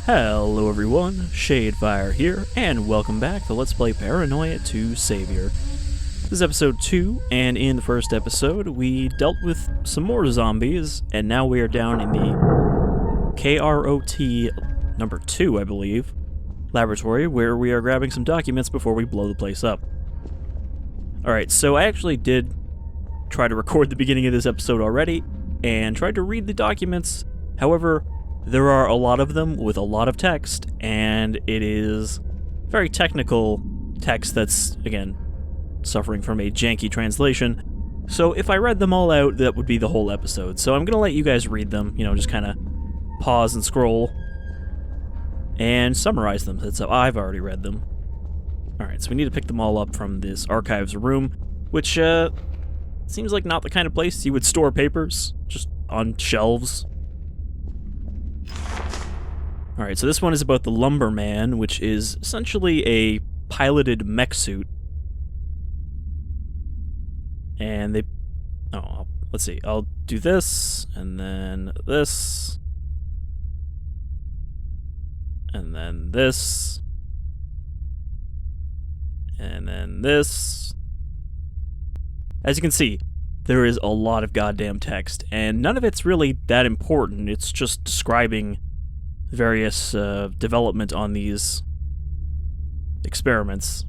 Hello everyone, Shadefire here, and welcome back to Let's Play Paranoia 2 Savior. This is episode 2, and in the first episode, we dealt with some more zombies, and now we are down in the KROT number 2, I believe, laboratory, where we are grabbing some documents before we blow the place up. Alright, so I actually did try to record the beginning of this episode already, and tried to read the documents. However, there are a lot of them with a lot of text, and it is very technical text that's, again, suffering from a janky translation. So if I read them all out, that would be the whole episode. So I'm going to let you guys read them, just kind of pause and scroll and summarize them, since I've already read them. Alright, so we need to pick them all up from this archives room, which seems like not the kind of place you would store papers, just on shelves. Alright, so this one is about the Lumberman, which is essentially a piloted mech suit. And they... Oh, let's see. I'll do this, and then this. And then this. And then this. As you can see, there is a lot of goddamn text, and none of it's really that important. It's just describing various development on these experiments.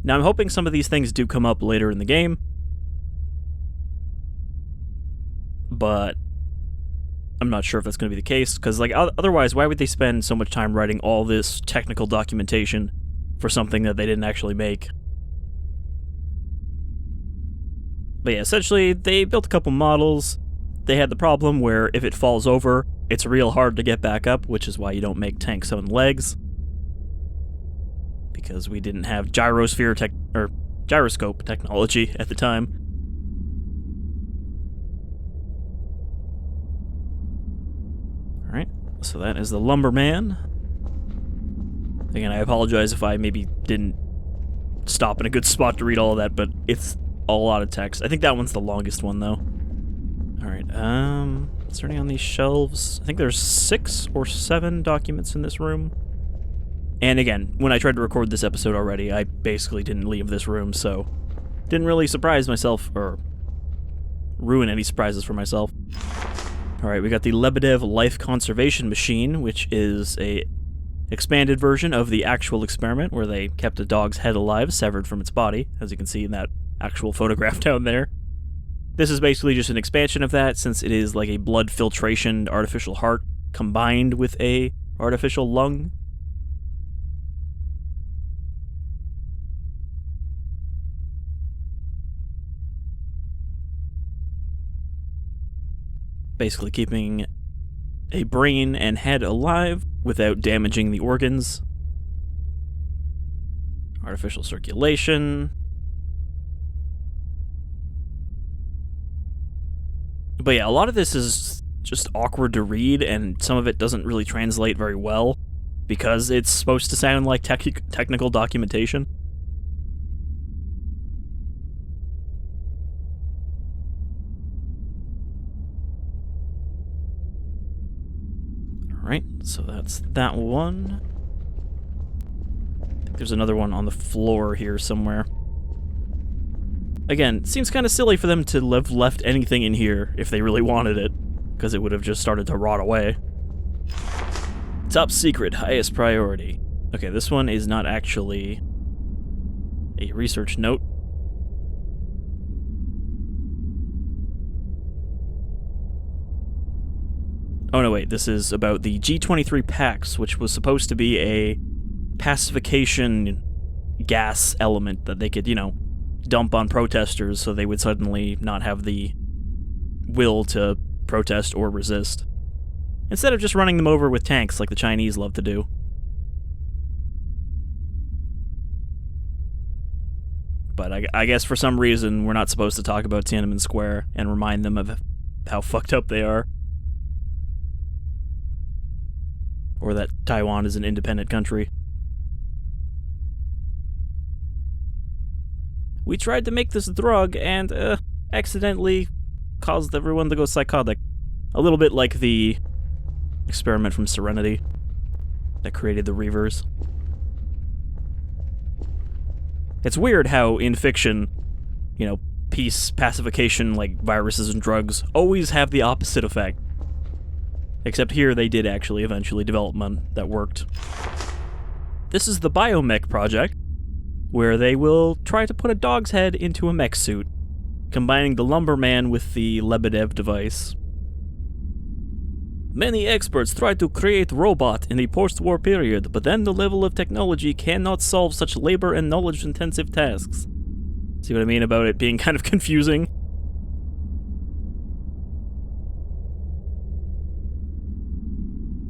Now, I'm hoping some of these things do come up later in the game, but I'm not sure if that's going to be the case, because, otherwise, why would they spend so much time writing all this technical documentation for something that they didn't actually make? But yeah, essentially, they built a couple models. They had the problem where if it falls over, it's real hard to get back up, which is why you don't make tanks on legs. Because we didn't have gyroscope technology at the time. Alright, so that is the Lumberman. Again, I apologize if I maybe didn't stop in a good spot to read all of that, but it's a lot of text. I think that one's the longest one, though. Alright, is there any on these shelves? I think there's 6 or 7 documents in this room. And again, when I tried to record this episode already, I basically didn't leave this room, so didn't really surprise myself, or ruin any surprises for myself. Alright, we got the Lebedev Life Conservation Machine, which is a expanded version of the actual experiment, where they kept a dog's head alive, severed from its body, as you can see in that actual photograph down there. This is basically just an expansion of that, since it is like a blood filtration artificial heart combined with a artificial lung. Basically keeping a brain and head alive without damaging the organs. Artificial circulation. But yeah, a lot of this is just awkward to read, and some of it doesn't really translate very well, because it's supposed to sound like technical documentation. Alright, so that's that one. I think there's another one on the floor here somewhere. Again, seems kind of silly for them to have left anything in here if they really wanted it, because it would have just started to rot away. Top secret, highest priority. Okay, this one is not actually a research note. Oh no, wait, this is about the G23 Pax, which was supposed to be a pacification gas element that they could, dump on protesters so they would suddenly not have the will to protest or resist, instead of just running them over with tanks like the Chinese love to do. But I guess for some reason we're not supposed to talk about Tiananmen Square and remind them of how fucked up they are. Or that Taiwan is an independent country. We tried to make this drug and, accidentally caused everyone to go psychotic. A little bit like the experiment from Serenity that created the Reavers. It's weird how in fiction, you know, peace, pacification, like viruses and drugs, always have the opposite effect. Except here they did actually eventually develop one that worked. This is the Biomech project, where they will try to put a dog's head into a mech suit, combining the Lumberman with the Lebedev device. Many experts tried to create robot in the post-war period, but then the level of technology cannot solve such labor and knowledge-intensive tasks. See what I mean about it being kind of confusing?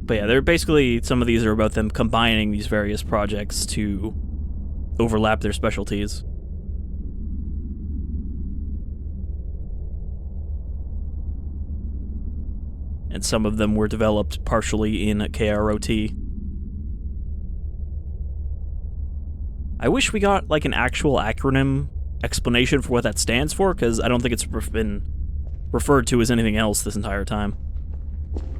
But yeah, they're basically, some of these are about them combining these various projects to overlap their specialties. And some of them were developed partially in KROT. I wish we got, like, an actual acronym explanation for what that stands for, because I don't think it's been referred to as anything else this entire time.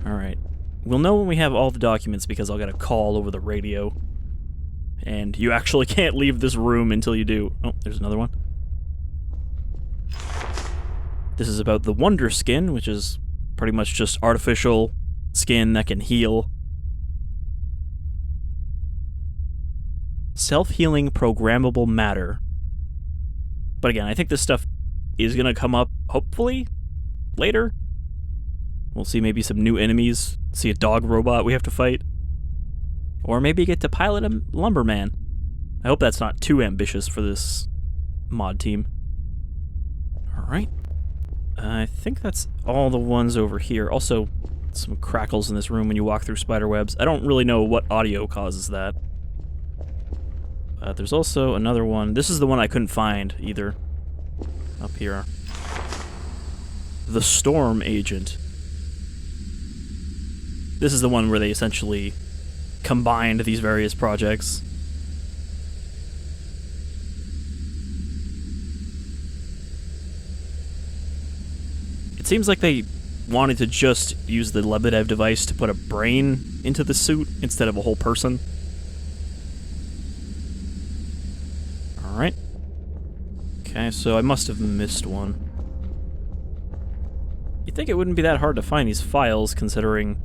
Alright. We'll know when we have all the documents, because I'll get a call over the radio. And you actually can't leave this room until you do. Oh, there's another one. This is about the Wonder Skin, which is pretty much just artificial skin that can heal. Self-healing programmable matter. But again, I think this stuff is gonna come up, hopefully, later. We'll see maybe some new enemies, see a dog robot we have to fight. Or maybe get to pilot a Lumberman. I hope that's not too ambitious for this mod team. Alright. I think that's all the ones over here. Also, some crackles in this room when you walk through spiderwebs. I don't really know what audio causes that. There's also another one. This is the one I couldn't find, either. Up here. The Storm Agent. This is the one where they essentially combined these various projects. It seems like they wanted to just use the Lebedev device to put a brain into the suit instead of a whole person. Alright. Okay, so I must have missed one. You'd think it wouldn't be that hard to find these files, considering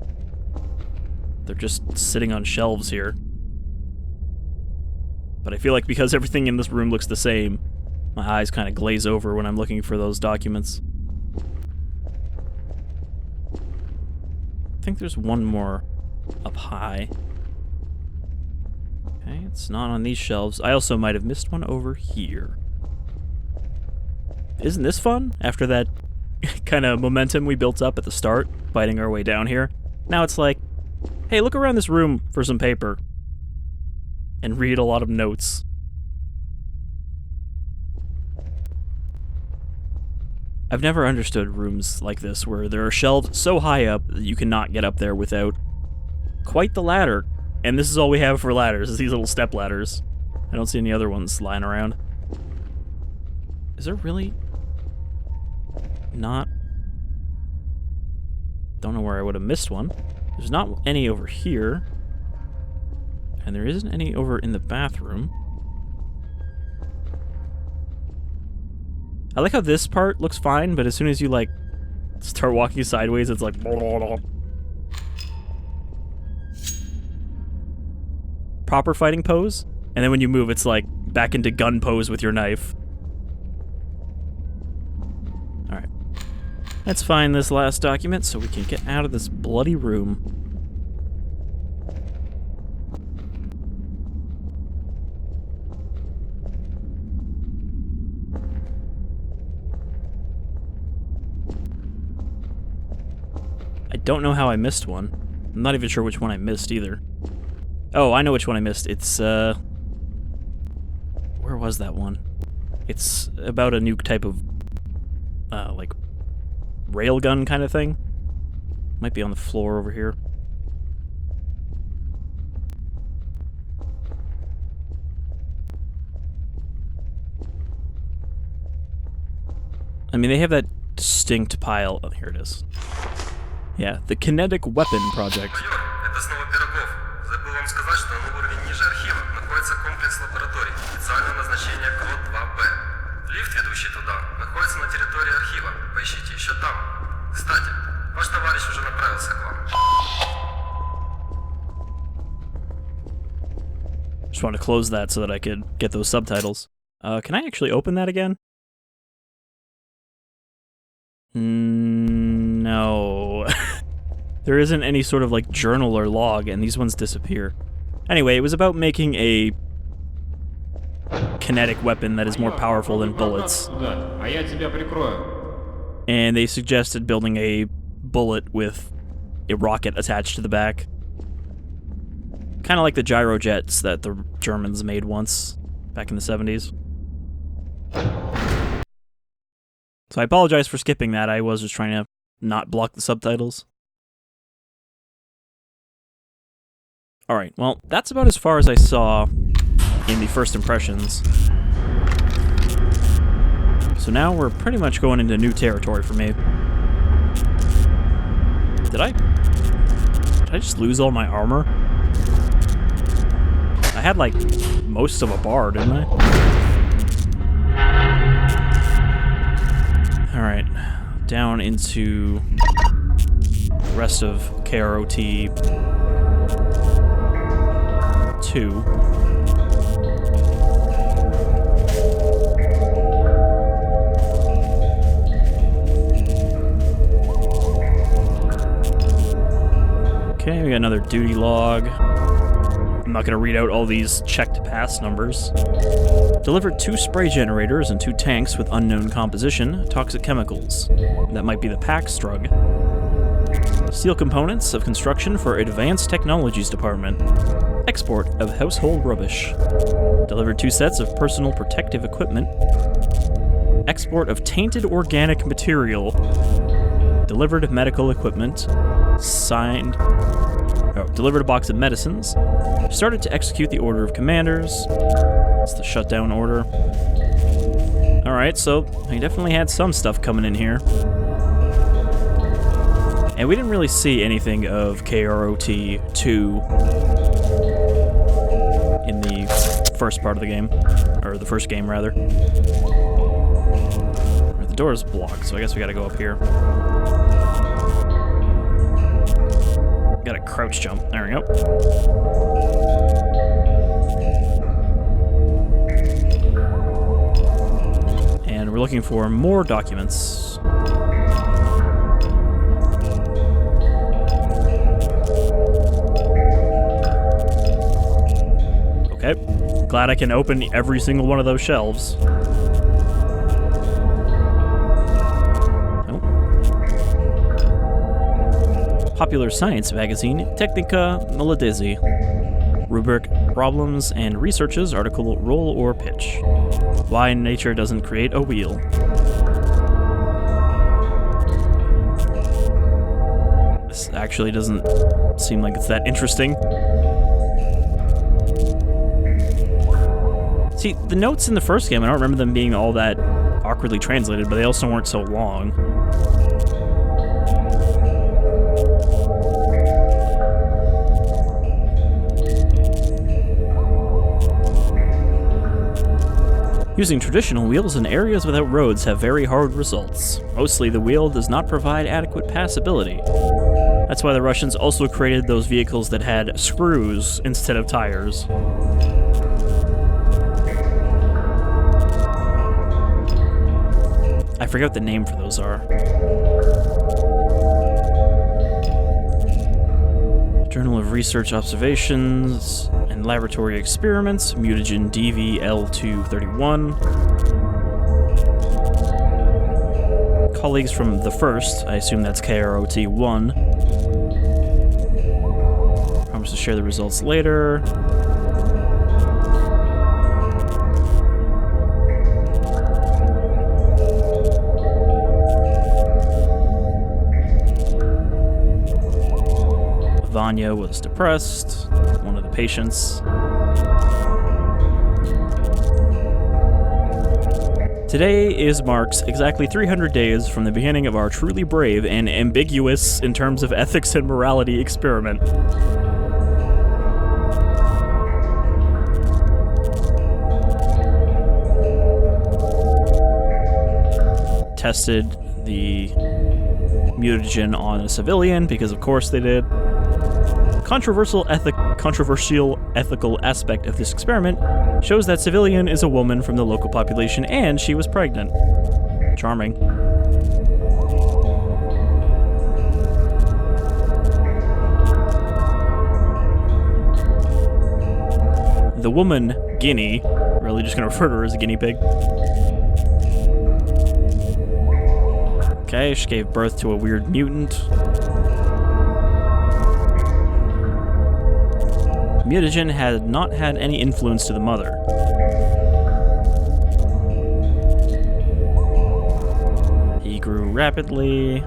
they're just sitting on shelves here. But I feel like because everything in this room looks the same, my eyes kind of glaze over when I'm looking for those documents. I think there's one more up high. Okay, it's not on these shelves. I also might have missed one over here. Isn't this fun? After that kind of momentum we built up at the start, fighting our way down here. Now it's like, hey, look around this room for some paper. And read a lot of notes. I've never understood rooms like this, where there are shelves so high up that you cannot get up there without quite the ladder. And this is all we have for ladders, is these little step ladders. I don't see any other ones lying around. Is there really not? Don't know where I would have missed one. There's not any over here. And there isn't any over in the bathroom. I like how this part looks fine, but as soon as you, like, start walking sideways, it's like... proper fighting pose, and then when you move, it's like back into gun pose with your knife. Alright. Let's find this last document so we can get out of this bloody room. I don't know how I missed one. I'm not even sure which one I missed either. Oh, I know which one I missed. It's, where was that one? It's about a new type of, like, railgun kind of thing. Might be on the floor over here. I mean, they have that distinct pile. Oh, here it is. Yeah, the Kinetic Weapon Project. Майор, это снова Пирогов. Забыл вам сказать, что на уровень ниже архива находится комплекс лабораторий специального назначения KROT-2-Б. Лифт, ведущий туда, находится на территории архива. Поищите еще там. Кстати, ваш товарищ уже направился к вам. Just want to close that so that I could get those subtitles. Can I actually open that again? No. There isn't any sort of like journal or log, and these ones disappear. Anyway, it was about making a kinetic weapon that is more powerful than bullets. And they suggested building a bullet with a rocket attached to the back. Kind of like the gyrojets that the Germans made once, back in the 70s. So I apologize for skipping that. I was just trying to not block the subtitles. Alright, well, that's about as far as I saw in the first impressions. So now we're pretty much going into new territory for me. Did I just lose all my armor? I had, like, most of a bar, didn't I? Alright, down into the rest of KROT 2. Okay, we got another duty log. I'm not going to read out all these checked pass numbers. Delivered 2 spray generators and 2 tanks with unknown composition, toxic chemicals. That might be the PAX drug. Steel components of construction for Advanced Technologies Department. Export of household rubbish. Delivered 2 sets of personal protective equipment. Export of tainted organic material. Delivered medical equipment. Signed. Oh, delivered a box of medicines. Started to execute the order of commanders. It's the shutdown order. Alright, so I definitely had some stuff coming in here. And we didn't really see anything of KROT 2 in the first part of the game. Or the first game, rather. The door is blocked, so I guess we gotta go up here. Gotta crouch jump. There we go. And we're looking for more documents. Okay. Glad I can open every single one of those shelves. Popular science magazine, Technica Milodesi. Rubric, Problems and Researches, article, Roll or Pitch. Why nature doesn't create a wheel. This actually doesn't seem like it's that interesting. See, the notes in the first game, I don't remember them being all that awkwardly translated, but they also weren't so long. Using traditional wheels in areas without roads have very hard results. Mostly the wheel does not provide adequate passability. That's why the Russians also created those vehicles that had screws instead of tires. I forget what the name for those are. Journal of Research Observations and Laboratory Experiments, mutagen DVL231. Colleagues from the first, I assume that's KROT 1. Promise to share the results later. Vanya was depressed, one of the patients. Today marks exactly 300 days from the beginning of our truly brave and ambiguous, in terms of ethics and morality, experiment. Tested the mutagen on a civilian, because of course they did. Controversial ethical aspect of this experiment shows that civilian is a woman from the local population and she was pregnant. Charming. The woman, Guinea, really just gonna refer to her as a guinea pig. Okay, she gave birth to a weird mutant. Mutagen had not had any influence to the mother. He grew rapidly.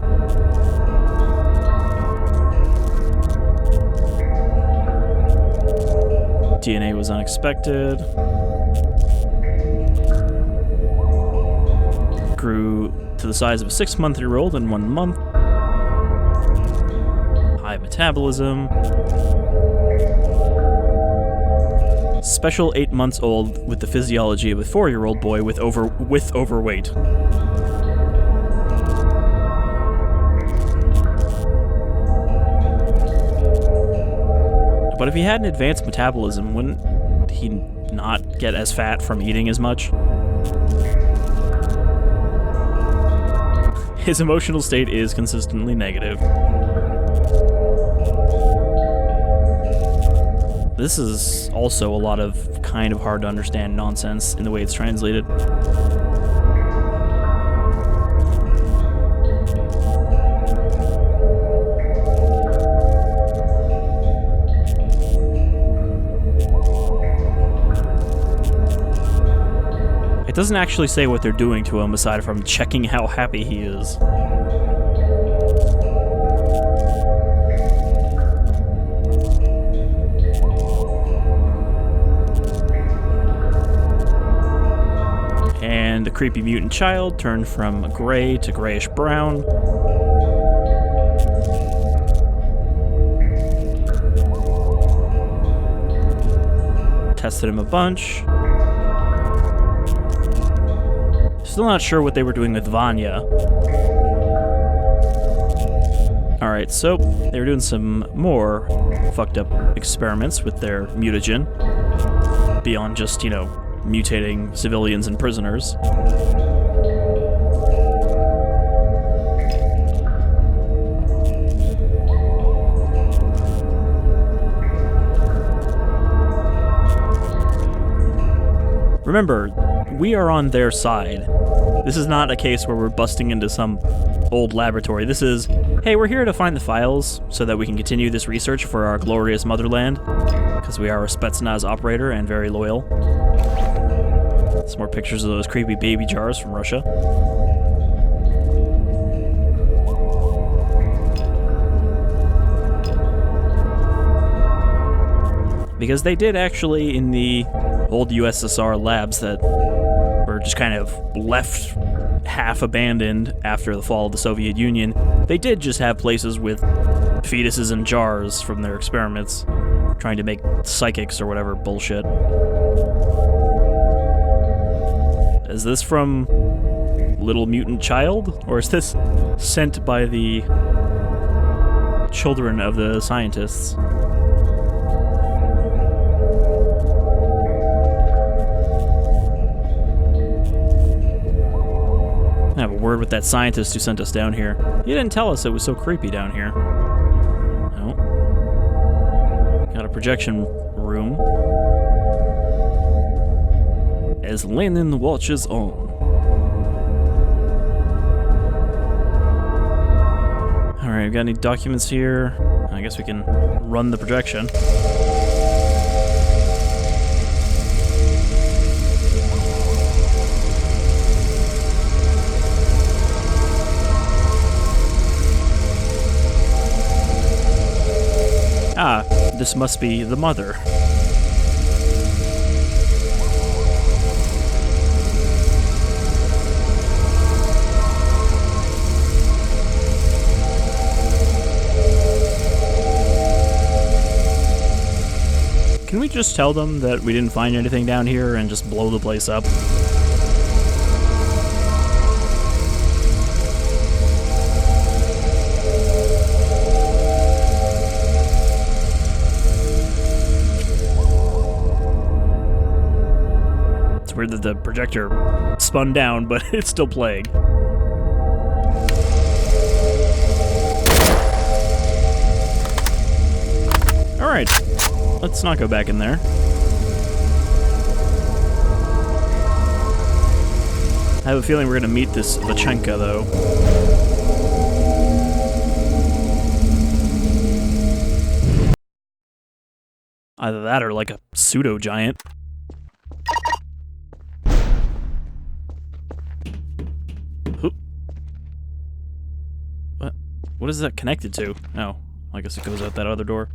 DNA was unexpected. Grew to the size of a 6-month-year-old in 1 month. High metabolism. Special 8 months old with the physiology of a 4-year-old boy with overweight. But if he had an advanced metabolism, wouldn't he not get as fat from eating as much? His emotional state is consistently negative. This is also a lot of kind of hard to understand nonsense in the way it's translated. It doesn't actually say what they're doing to him aside from checking how happy he is. And the creepy mutant child turned from gray to grayish brown. Tested him a bunch. Still not sure what they were doing with Vanya. Alright, so they were doing some more fucked up experiments with their mutagen. Beyond just, mutating civilians and prisoners. Remember, we are on their side. This is not a case where we're busting into some old laboratory. This is, hey, we're here to find the files so that we can continue this research for our glorious motherland, because we are a Spetsnaz operator and very loyal. Some more pictures of those creepy baby jars from Russia. Because they did actually, in the old USSR labs that were just kind of left half abandoned after the fall of the Soviet Union, they did just have places with fetuses in jars from their experiments, trying to make psychics or whatever bullshit. Is this from Little Mutant Child? Or is this sent by the children of the scientists? I have a word with that scientist who sent us down here. He didn't tell us it was so creepy down here. No. Got a projection room. As Lenin watches on. Alright, got any documents here? I guess we can run the projection. Ah, this must be the mother. we just tell them that we didn't find anything down here and just blow the place up? It's weird that the projector spun down, but it's still playing. Alright, let's not go back in there. I have a feeling we're gonna meet this Vachenka, though. Either that or like a pseudo-giant. What is that connected to? Oh, I guess it goes out that other door.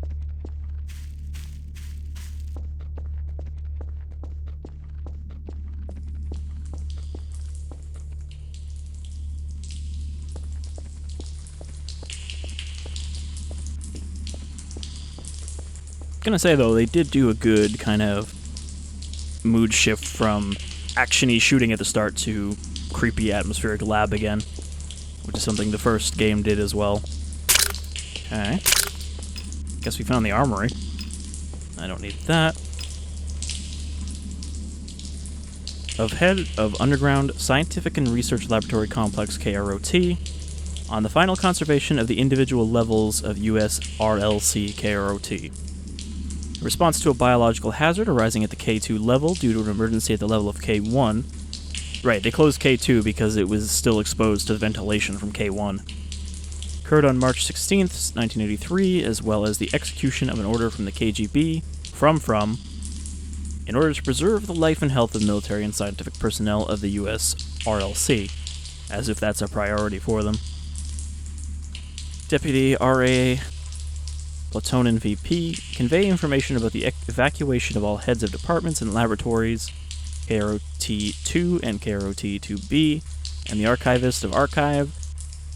Gonna say though, they did do a good kind of mood shift from actiony shooting at the start to creepy atmospheric lab again, which is something the first game did as well. Okay. Guess we found the armory. I don't need that. Of Head of Underground Scientific and Research Laboratory Complex, KROT, on the final conservation of the individual levels of US RLC KROT. In response to a biological hazard arising at the K2 level due to an emergency at the level of K1. Right, they closed K2 because it was still exposed to the ventilation from K1. Occurred on March 16th, 1983, as well as the execution of an order from the KGB in order to preserve the life and health of military and scientific personnel of the US RLC, as if that's a priority for them. Deputy RA Platonin VP, convey information about the evacuation of all heads of departments and laboratories, KROT-2 and KROT-2B, and the archivist of archive,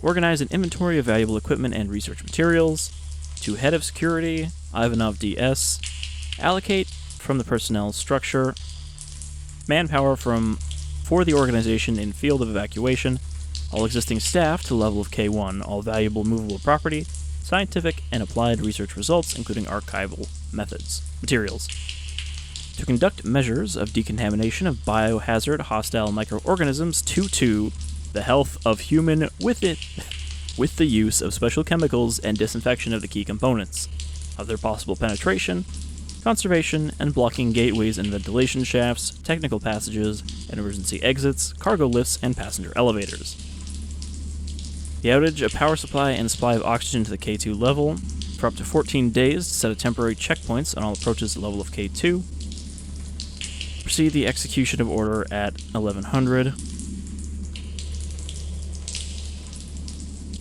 organize an inventory of valuable equipment and research materials, to head of security, Ivanov DS, allocate from the personnel structure, manpower for the organization in field of evacuation, all existing staff to level of K1, all valuable movable property, scientific and applied research results, including archival materials. To conduct measures of decontamination of biohazard hostile microorganisms to the health of human with the use of special chemicals and disinfection of the key components, of their possible penetration, conservation, and blocking gateways and ventilation shafts, technical passages, and emergency exits, cargo lifts, and passenger elevators. The outage of power supply and supply of oxygen to the K2 level for up to 14 days to set a temporary checkpoints on all approaches to the level of K2. Proceed the execution of order at 1100.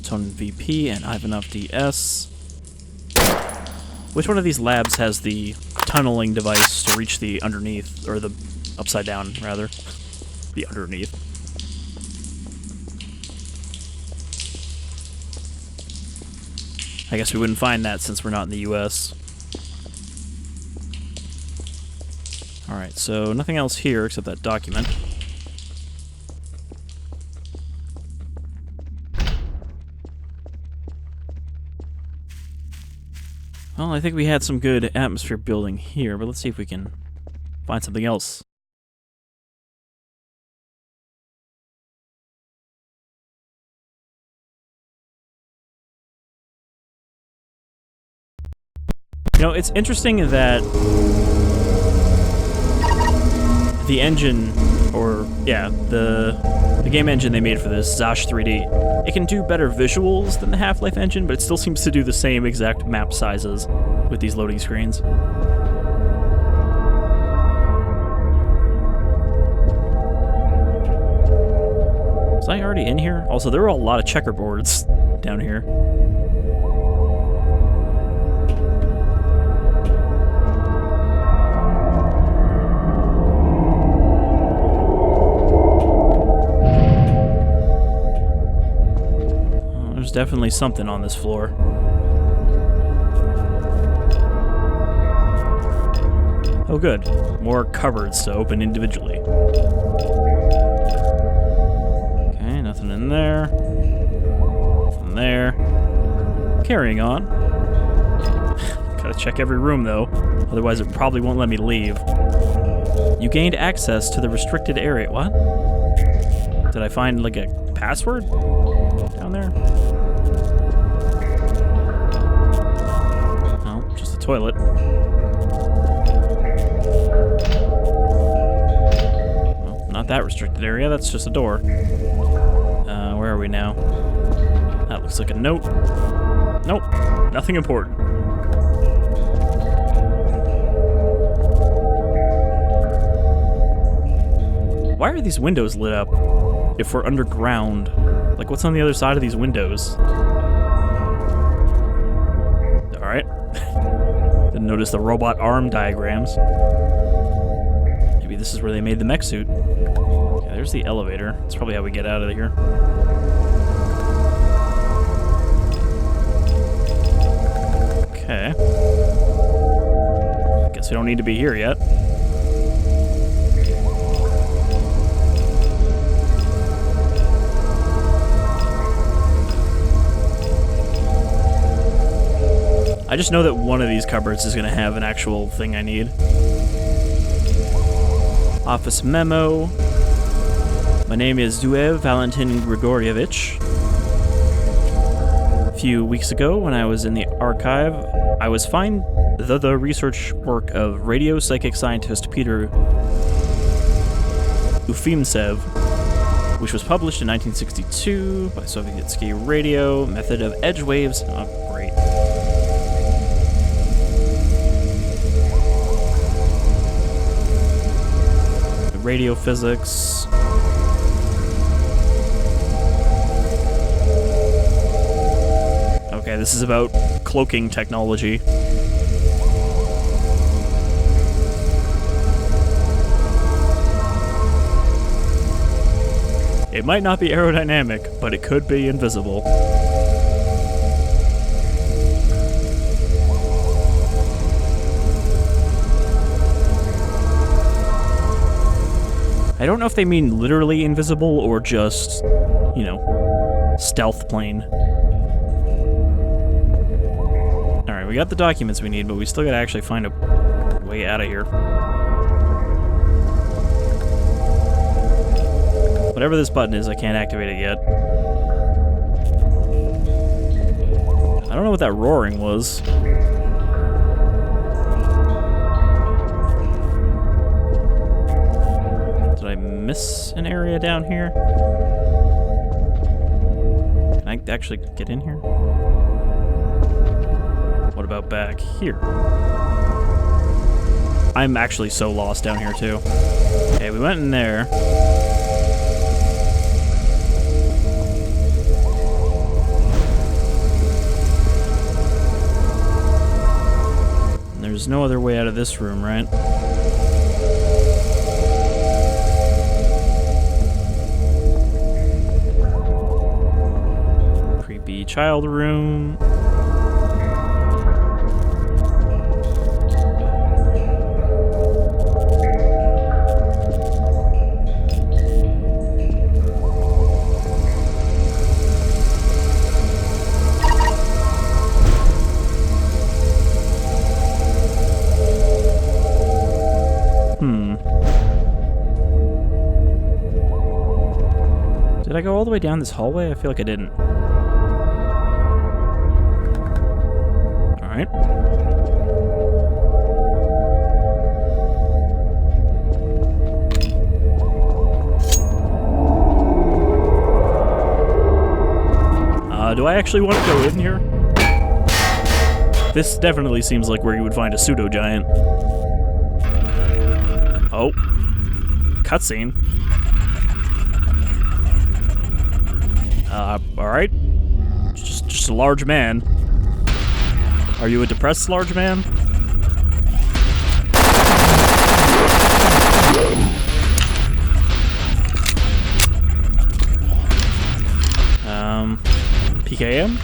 Tonin VP and Ivanov DS. Which one of these labs has the tunneling device to reach the underneath, or the upside down, rather? The underneath. I guess we wouldn't find that since we're not in the US. Alright, so nothing else here except that document. Well, I think we had some good atmosphere building here, but let's see if we can find something else. You know, it's interesting that the engine, or, yeah, the game engine they made for this, Zosh 3D, it can do better visuals than the Half-Life engine, but it still seems to do the same exact map sizes with these loading screens. Was I already in here? Also, there were a lot of checkerboards down here. There's definitely something on this floor. Oh good, more cupboards to open individually. Okay, nothing in there. Nothing there. Carrying on. Gotta check every room though, otherwise it probably won't let me leave. You gained access to the restricted area. What? Did I find like a password down there? No, just a toilet. Well, not that restricted area, that's just a door. Where are we now? That looks like a note. Nope, nothing important. Why are these windows lit up if we're underground? Like, what's on the other side of these windows? Alright. Didn't notice the robot arm diagrams. Maybe this is where they made the mech suit. Yeah, there's the elevator. That's probably how we get out of here. Okay. Guess we don't need to be here yet. I just know that one of these cupboards is going to have an actual thing I need. Office memo. My name is Duev Valentin Grigorievich. A few weeks ago, when I was in the archive, I was fined the research work of radio psychic scientist Peter Ufimtsev, which was published in 1962 by Sovietsky Radio, method of edge waves. Oh, great. Radio physics. Okay, this is about cloaking technology. It might not be aerodynamic, but it could be invisible. I don't know if they mean literally invisible or just, you know, stealth plane. Alright, we got the documents we need, but we still gotta actually find a way out of here. Whatever this button is, I can't activate it yet. I don't know what that roaring was. Miss an area down here? Can I actually get in here? What about back here? I'm actually so lost down here too. Okay, we went in there. And there's no other way out of this room, right? Child room. Did I go all the way down this hallway? I feel like I didn't. Alright. Do I actually want to go in here? This definitely seems like where you would find a pseudo-giant. Oh. Cutscene. Alright. Just a large man. Are you a depressed large man? PKM?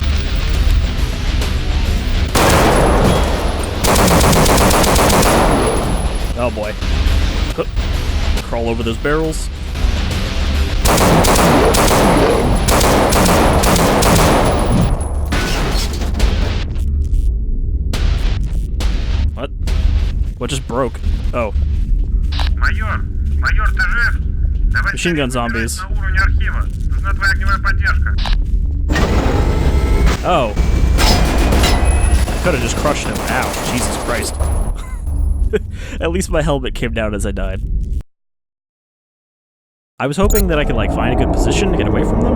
Oh boy. Crawl over those barrels. What? What just broke? Oh. Майор, ты жив? Давай Machine gun zombies. на уровень архива. Нужна твоя огневая поддержка. Oh. I could have just crushed him. Ow. Jesus Christ. At least my helmet came down as I died. I was hoping that I could, like, find a good position to get away from them.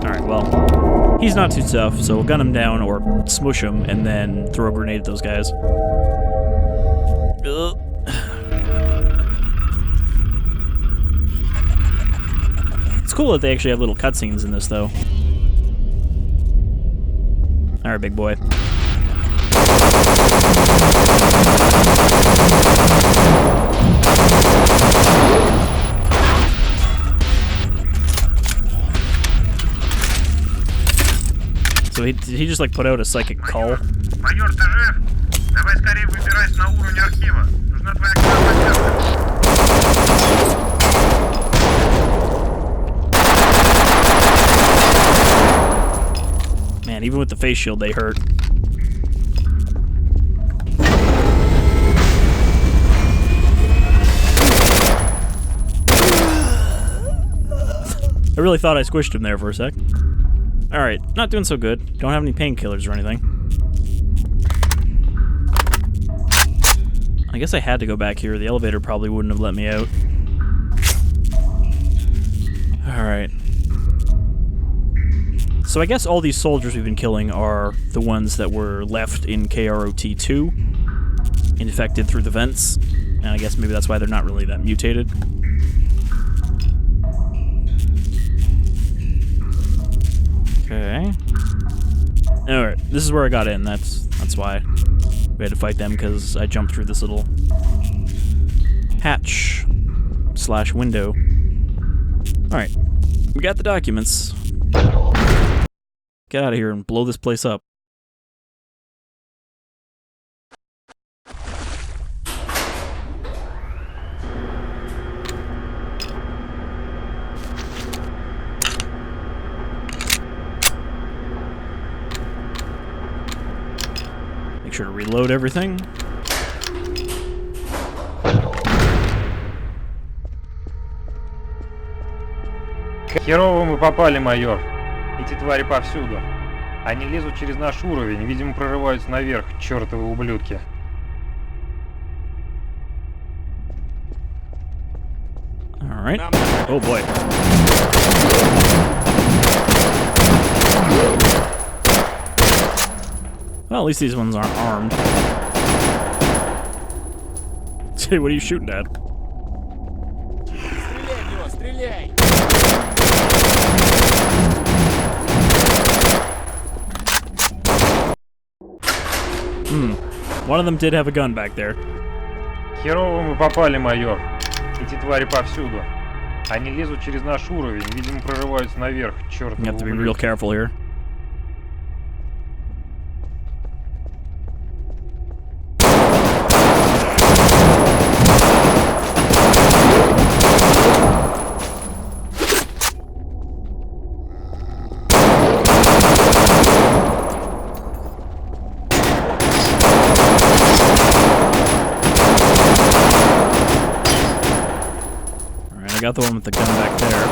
Alright, well. He's not too tough, so we'll gun him down or smush him and then throw a grenade at those guys. Ugh. It's cool that they actually have little cutscenes in this, though. Alright, big boy. So he just like put out a psychic call. Майор, ты жив? Давай скорее выбирайся на уровень архива. Нужна твоя огневая поддержка. Man, even with the face shield, they hurt. I really thought I squished him there for a sec. Alright, not doing so good. Don't have any painkillers or anything. I guess I had to go back here. The elevator probably wouldn't have let me out. Alright. So I guess all these soldiers we've been killing are the ones that were left in KROT 2, infected through the vents, and I guess maybe that's why they're not really that mutated. Okay. Alright, this is where I got in, that's why we had to fight them, because I jumped through this little hatch / window. Alright, we got the documents. Get out of here and blow this place up. Make sure to reload everything. Херово мы попали, майор. Эти твари повсюду. Они лезут через наш уровень, видимо, прорываются наверх, чертовы ублюдки. Alright. Oh boy. Well, at least these ones aren't armed. Hey, what are you shooting at? One of them did have a gun back there. Херово мы попали, майор. Эти твари повсюду. Они лезут через наш уровень, видимо, прорываются наверх, чертовы You have to be ублюдки. real careful here. I got the one with the gun back there.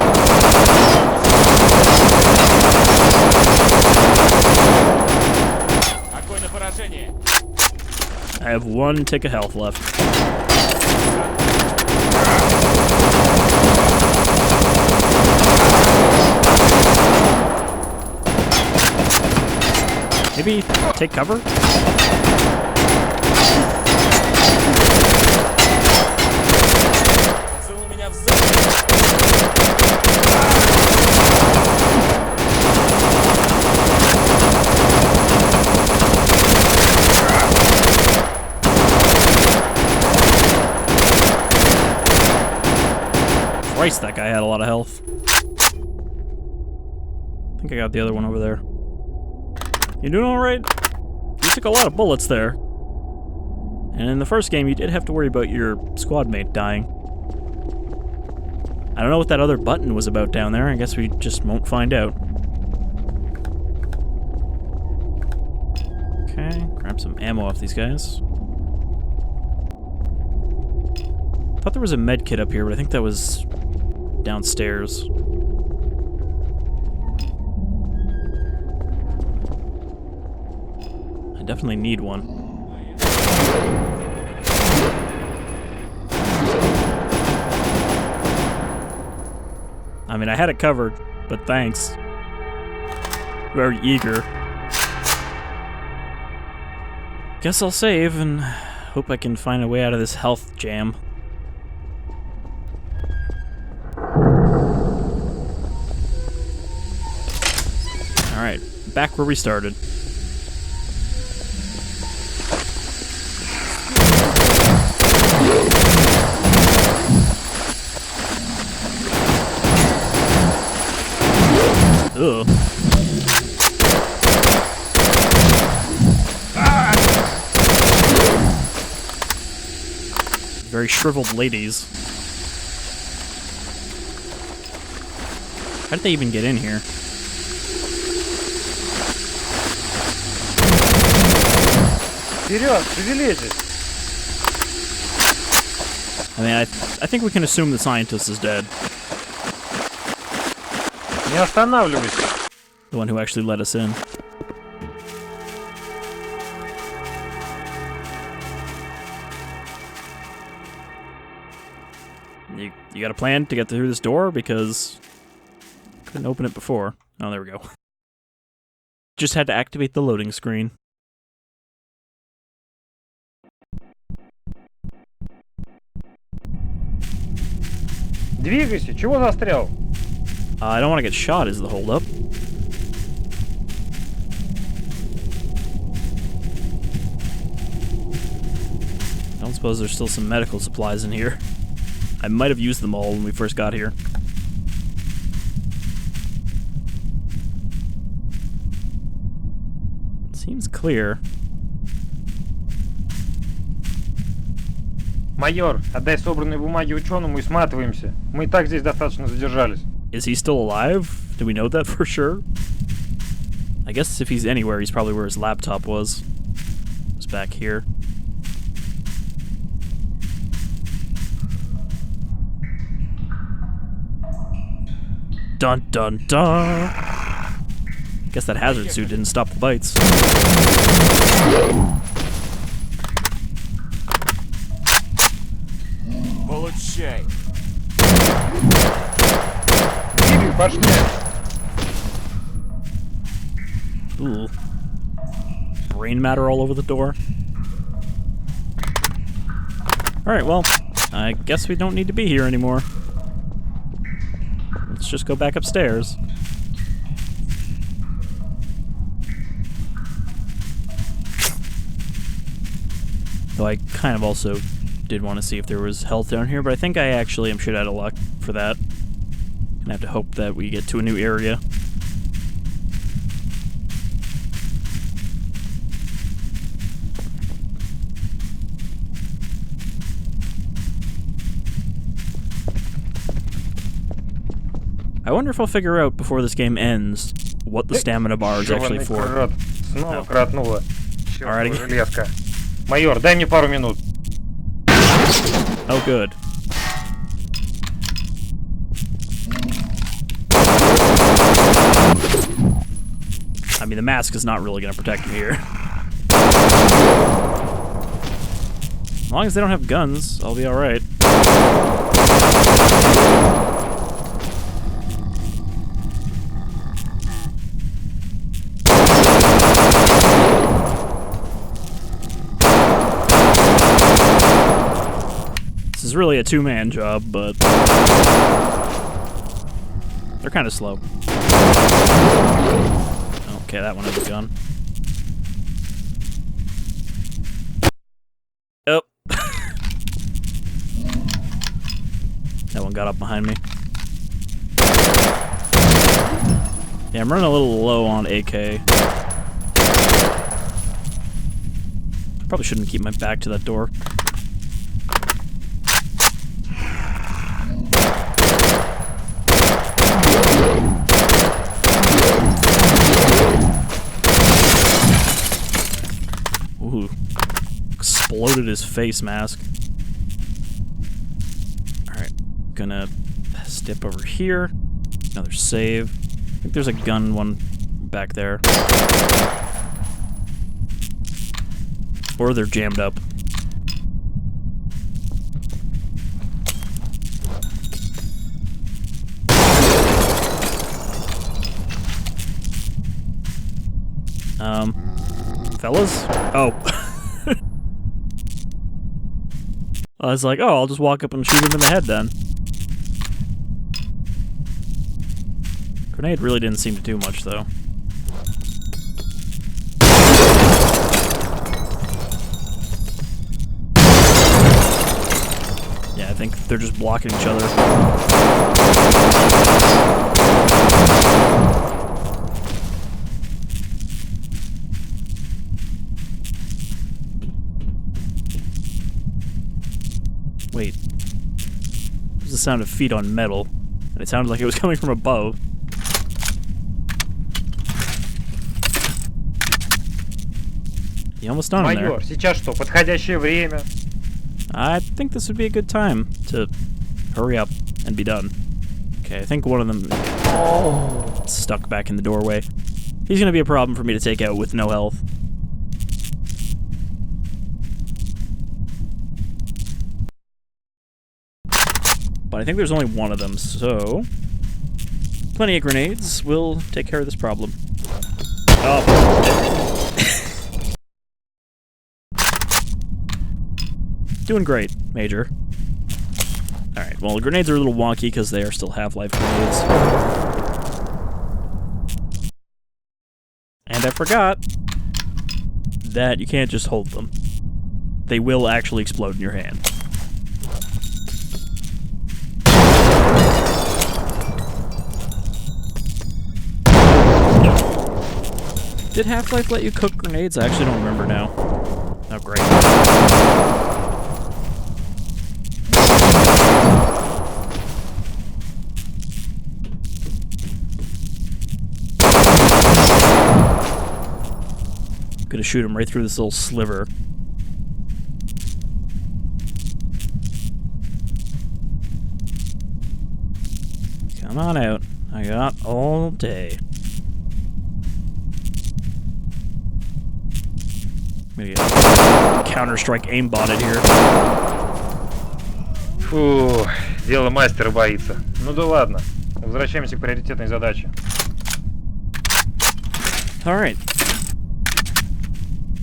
I have one tick of health left. Maybe take cover? Christ, that guy had a lot of health. I think I got the other one over there. You doing alright? You took a lot of bullets there. And in the first game, you did have to worry about your squad mate dying. I don't know what that other button was about down there. I guess we just won't find out. Okay, grab some ammo off these guys. Thought there was a med kit up here, but I think that was downstairs. I definitely need one. I mean, I had it covered, but thanks. Very eager. Guess I'll save and hope I can find a way out of this health jam. Alright, back where we started. Ugh. Very shriveled ladies. How did they even get in here? Вперед, шевелитесь! I mean, I think we can assume the scientist is dead. Не останавливайся! The one who actually let us in. You got a plan to get through this door? Because couldn't open it before. Oh, there we go. Just had to activate the loading screen. Двигайся, чего застрял? I don't want to get shot is the holdup. I don't suppose there's still some medical supplies in here. I might have used them all when we first got here. Seems clear. Майор, отдай собранные бумаги ученому и сматываемся. Мы и так здесь достаточно задержались. Is he still alive? Do we know that for sure? I guess if he's anywhere, he's probably where his laptop was. It was back here. Dun dun dun! Guess that hazard suit didn't stop the bites. Bullet shay. Пошли! Ooh. Brain matter all over the door. Alright, well, I guess we don't need to be here anymore. Let's just go back upstairs. Though I kind of also did want to see if there was health down here, but I think I actually am shit out of luck for that. Gonna have to hope that we get to a new area. I wonder if I'll figure out before this game ends what the stamina bar is actually for. KROT. Снова кротнула. Alrighty. Чёртова железка. Майор, дай мне пару минут. Oh, good. I mean, the mask is not really going to protect me here. As long as they don't have guns, I'll be alright. This is really a two-man job, but they're kind of slow. Okay, that one has a gun. Oh. That one got up behind me. Yeah, I'm running a little low on AK. Probably shouldn't keep my back to that door. Ooh. Exploded his face mask. Alright. Gonna step over here. Another save. I think there's a gun one back there. Or they're jammed up. Fellas? Oh. I was like, oh, I'll just walk up and shoot him in the head then. Grenade really didn't seem to do much, though. Yeah, I think they're just blocking each other. Wait. There's the sound of feet on metal, and it sounded like it was coming from above. You almost done in there. Майор, сейчас что, подходящее время? I think this would be a good time to hurry up and be done. Okay, I think one of them is stuck back in the doorway. He's gonna be a problem for me to take out with no health. But I think there's only one of them, so plenty of grenades will take care of this problem. Oh. Doing great, Major. Alright, well, the grenades are a little wonky because they are still Half-Life grenades. And I forgot that you can't just hold them. They will actually explode in your hand. Did Half-Life let you cook grenades? I actually don't remember now. Oh, great. Gonna shoot him right through this little sliver. Come on out. I got all day. Maybe Counter-Strike aimbotted here. Фу, дело мастера боится. Ну да ладно. Возвращаемся к приоритетной задаче. Alright.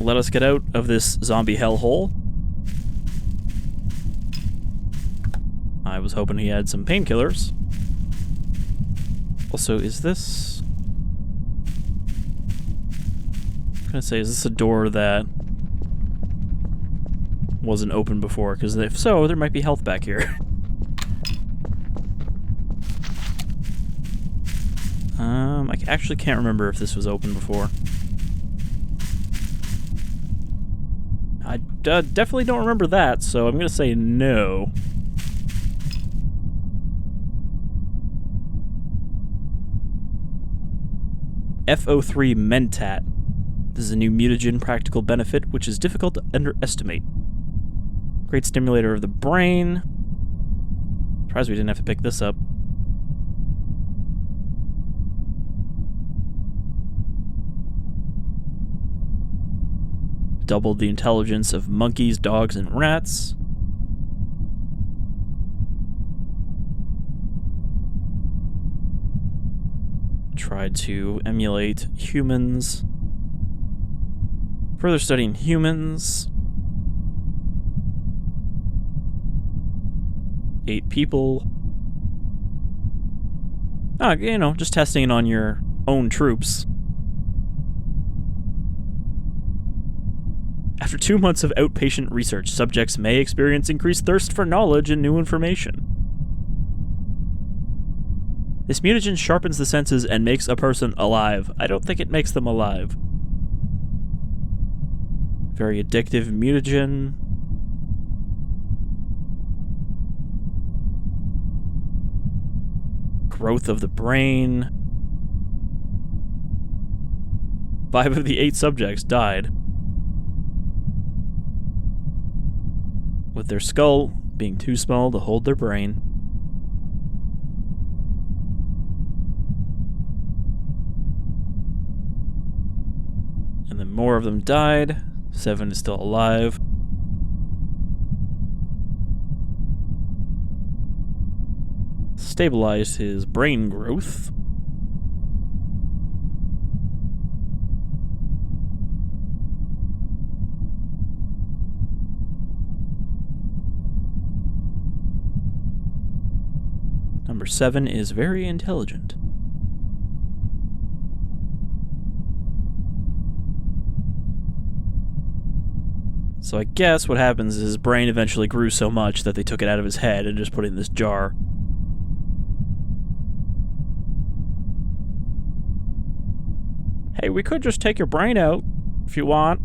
Let us get out of this zombie hellhole. I was hoping he had some painkillers. Also, is this... I'm gonna say, is this a door that wasn't open before? Because if so, there might be health back here. I actually can't remember if this was open before. I definitely don't remember that, so I'm gonna say no. F.2 Mentat. This is a new mutagen practical benefit, which is difficult to underestimate. Great stimulator of the brain. Surprised we didn't have to pick this up. Doubled the intelligence of monkeys, dogs, and rats. Tried to emulate humans. Further studying humans. 8 people. Oh, you know, just testing it on your own troops. After 2 months of outpatient research, subjects may experience increased thirst for knowledge and new information. This mutagen sharpens the senses and makes a person alive. I don't think it makes them alive. Very addictive mutagen. Growth of the brain. 5 of the 8 subjects died, with their skull being too small to hold their brain. And then more of them died. 7 is still alive. Stabilized his brain growth. Number 7 is very intelligent. So I guess what happens is his brain eventually grew so much that they took it out of his head and just put it in this jar. Hey, we could just take your brain out if you want.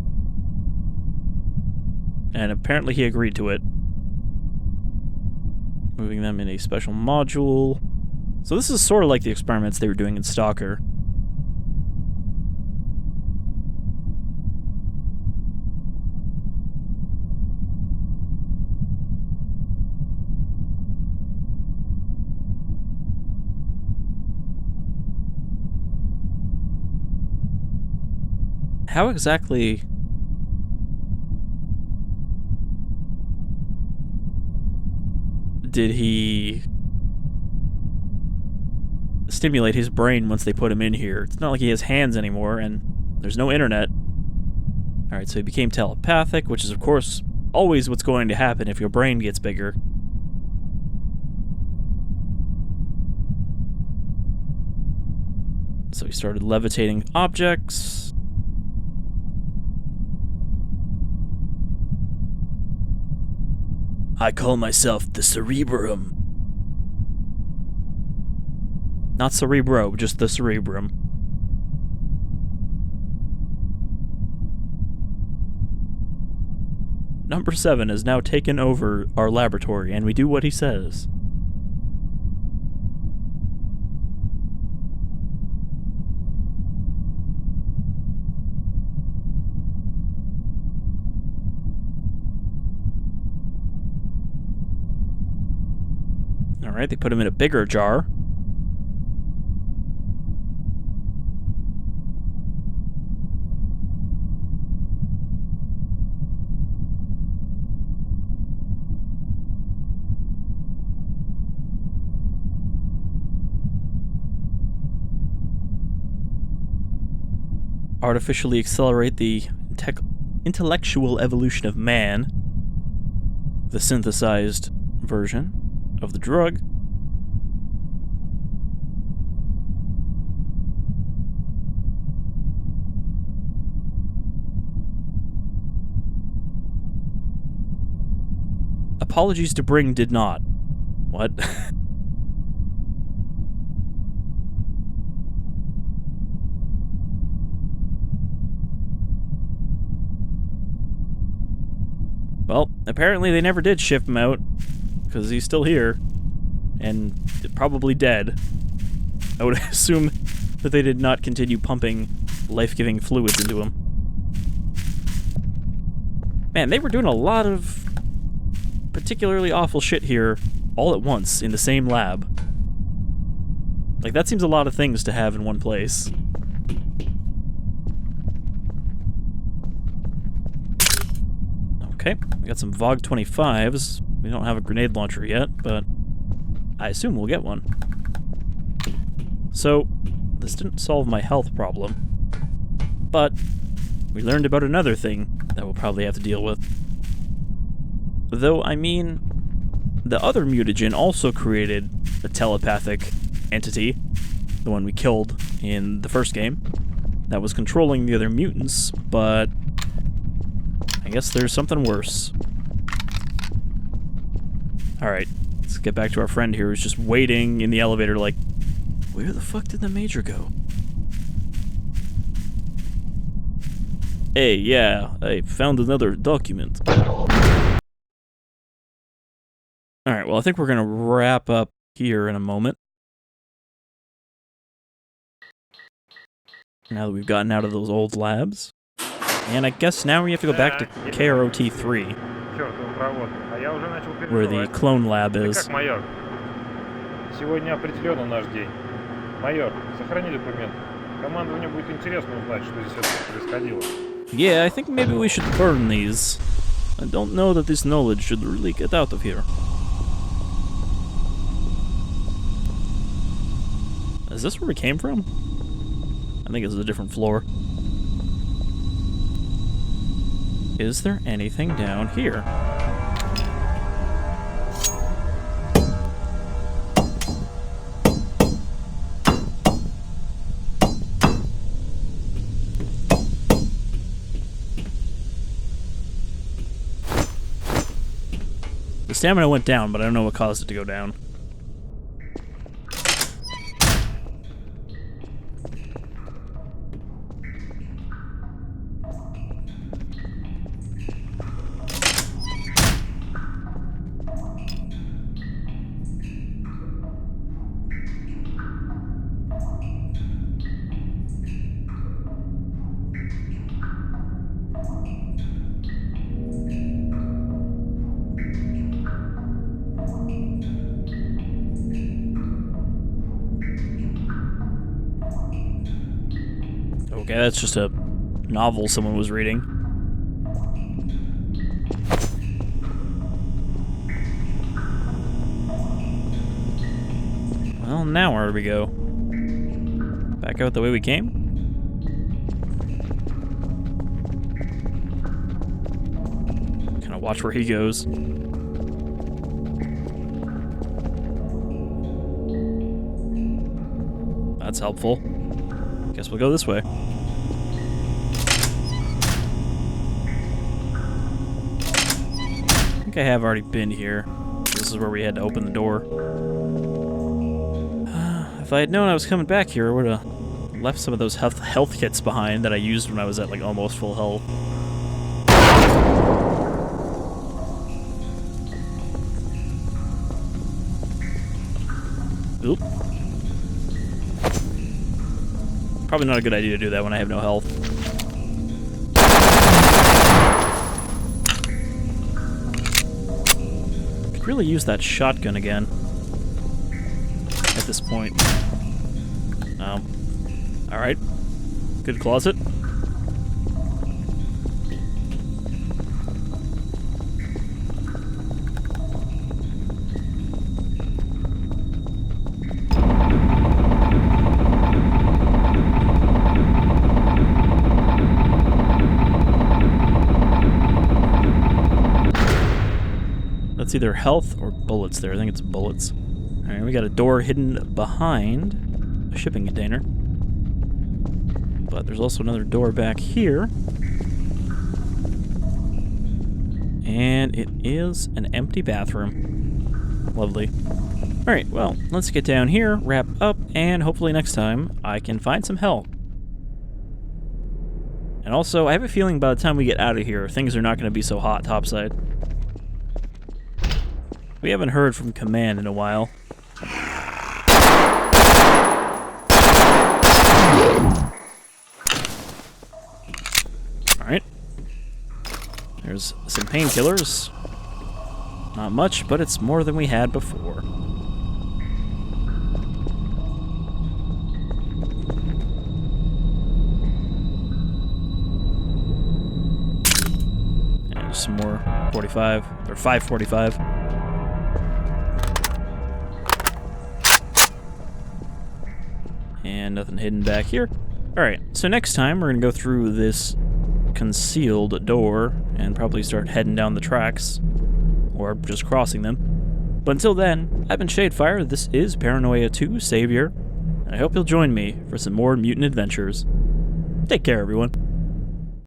And apparently he agreed to it. Moving them in a special module. So this is sort of like the experiments they were doing in Stalker. How exactly... did he stimulate his brain once they put him in here? It's not like he has hands anymore, and there's no internet. Alright, so he became telepathic, which is, of course, always what's going to happen if your brain gets bigger. So he started levitating objects. I call myself the Cerebrum. Not Cerebro, just the Cerebrum. Number 7 has now taken over our laboratory, and we do what he says. Alright, they put him in a bigger jar. Artificially accelerate the intellectual evolution of man. The synthesized version of the drug. Apologies to bring did not. What? Well, apparently they never did ship him out, because he's still here, and probably dead. I would assume that they did not continue pumping life-giving fluids into him. Man, they were doing a lot of particularly awful shit here all at once in the same lab. Like, that seems a lot of things to have in one place. Okay, we got some VOG 25s. We don't have a grenade launcher yet, but I assume we'll get one. So, this didn't solve my health problem, but we learned about another thing that we'll probably have to deal with. Though, I mean, the other mutagen also created a telepathic entity, the one we killed in the first game, that was controlling the other mutants, but I guess there's something worse. Alright, let's get back to our friend here who's just waiting in the elevator like, where the fuck did the Major go? Hey, yeah, I found another document. Alright, well, I think we're gonna wrap up here in a moment. Now that we've gotten out of those old labs. And I guess now we have to go back to KROT 3, where the clone lab is. Майор? Сегодня определенно наш день. Майор, сохрани документ. Командованию будет интересно узнать, что здесь происходило. Yeah, I think maybe we should burn these. I don't know that this knowledge should really get out of here. Is this where we came from? I think it's a different floor. Is there anything down here? The stamina went down, but I don't know what caused it to go down. Okay, that's just a novel someone was reading. Well, now where do we go? Back out the way we came? Kind of watch where he goes. That's helpful. Guess we'll go this way. I think I have already been here. This is where we had to open the door. If I had known I was coming back here, I would have left some of those health kits behind that I used when I was at like almost full health. Oop. Probably not a good idea to do that when I have no health. Could really use that shotgun again at this point. Alright. Good closet. That's either health or bullets there. I think it's bullets. Alright, we got a door hidden behind a shipping container. But there's also another door back here. And it is an empty bathroom. Lovely. Alright, well, let's get down here, wrap up, and hopefully next time I can find some help. And also, I have a feeling by the time we get out of here, things are not going to be so hot topside. We haven't heard from Command in a while. Alright. There's some painkillers. Not much, but it's more than we had before. And some more 45, or 545. And nothing hidden back here. Alright, so next time we're going to go through this concealed door and probably start heading down the tracks. Or just crossing them. But until then, I've been Shadefire, this is Paranoia 2 Savior, and I hope you'll join me for some more mutant adventures. Take care, everyone.